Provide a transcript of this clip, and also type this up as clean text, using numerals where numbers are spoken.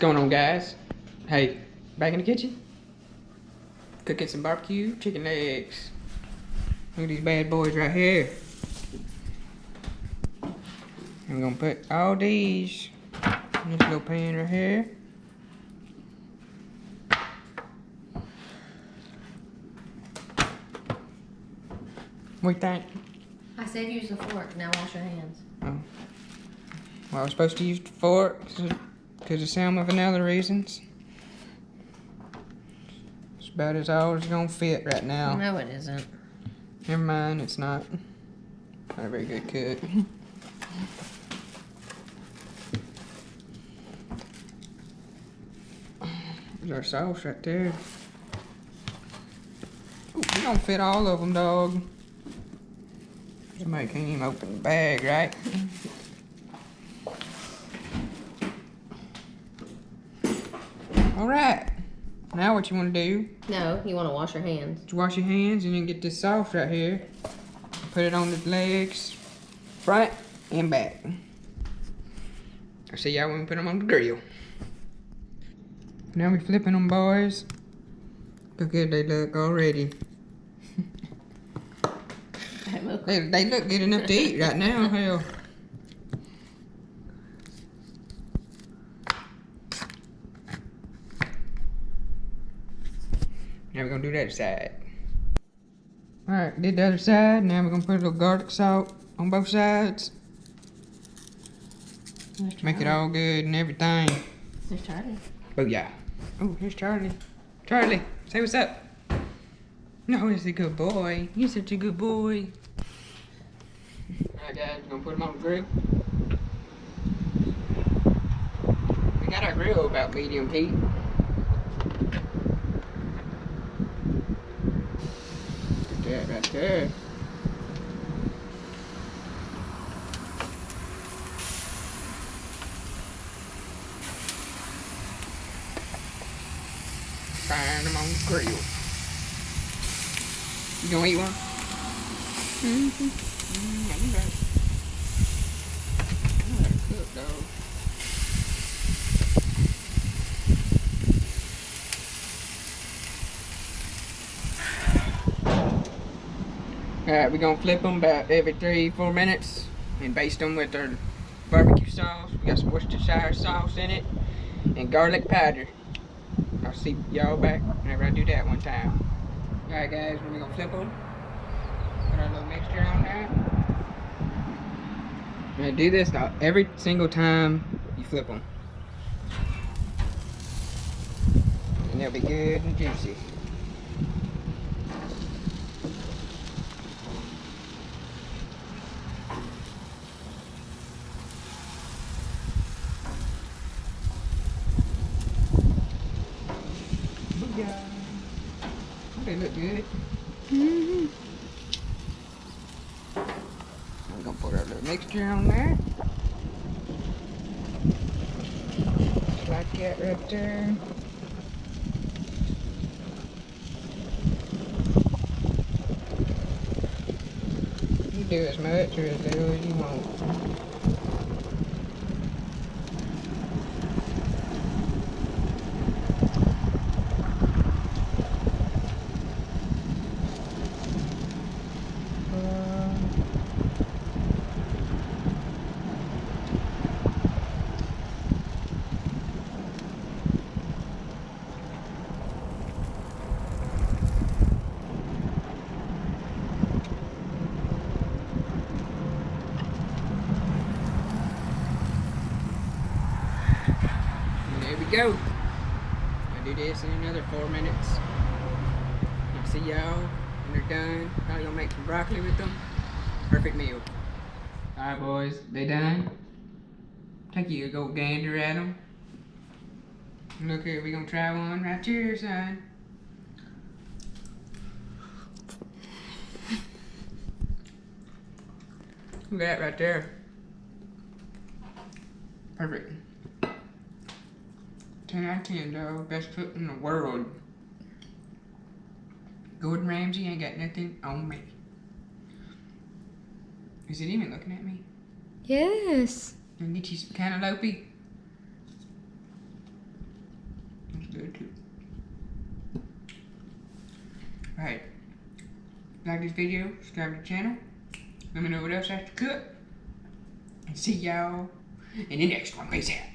going on, guys? Hey, back in the kitchen, cooking some barbecue chicken legs. Look at these bad boys right here. I'm gonna put all these in this little pan right here. What do you think? I said use the fork, now wash your hands. Oh. Well, I was supposed to use the fork because of some of vanilla reasons. It's about as all it's gonna fit right now. No, it isn't. Never mind, it's not. Not a very good cook. There's our sauce right there. Ooh, we don't fit all of them, dog. Somebody can't even open the bag, right? All right. Now what you want to do? No, you want to wash your hands. Is wash your hands and then get this sauce right here. Put it on the legs, front and back. I'll see y'all when we put them on the grill. Now we flipping them, boys. Look good they look already. They look good enough to eat right now, hell. Now we're gonna do the other side. Alright, did the other side. Now we're gonna put a little garlic salt on both sides. Make it all good and everything. There's Charlie. Oh yeah. Oh, here's Charlie. Charlie, say what's up. No, he's a good boy. You're such a good boy. Alright guys, we're gonna put him on the grill. We got our grill about medium heat. Put that right there. Frying them on the grill. You gonna eat one? Mm-hmm. You got it. You gotta cook, dog. Alright, we're gonna flip them about every 3-4 minutes and baste them with our barbecue sauce. We got some Worcestershire sauce in it and garlic powder. I'll see y'all back whenever I do that one time. Alright guys, we're gonna flip them. Put our little mixture on there. We're gonna do this every single time you flip them. And they'll be good and juicy. Yeah. They look good. Mm-hmm. I'm gonna put our little mixture on there. Just like that right there. You do as much or as little as you want. There we go. I'll do this in another 4 minutes. I'll see y'all when they're done. Probably gonna make some broccoli with them. Perfect meal. Alright boys, they done. Take you a go gander at them. Look here, we gonna try one right here, son. Look at that right there. Perfect. 10 out of 10, dog. Best cook in the world. Gordon Ramsay ain't got nothing on me. Is it even looking at me? Yes. Can I get you some cantaloupe? Alright. Like this video, subscribe to the channel. Let me know what else I have to cook. And see y'all in the next one. Peace out.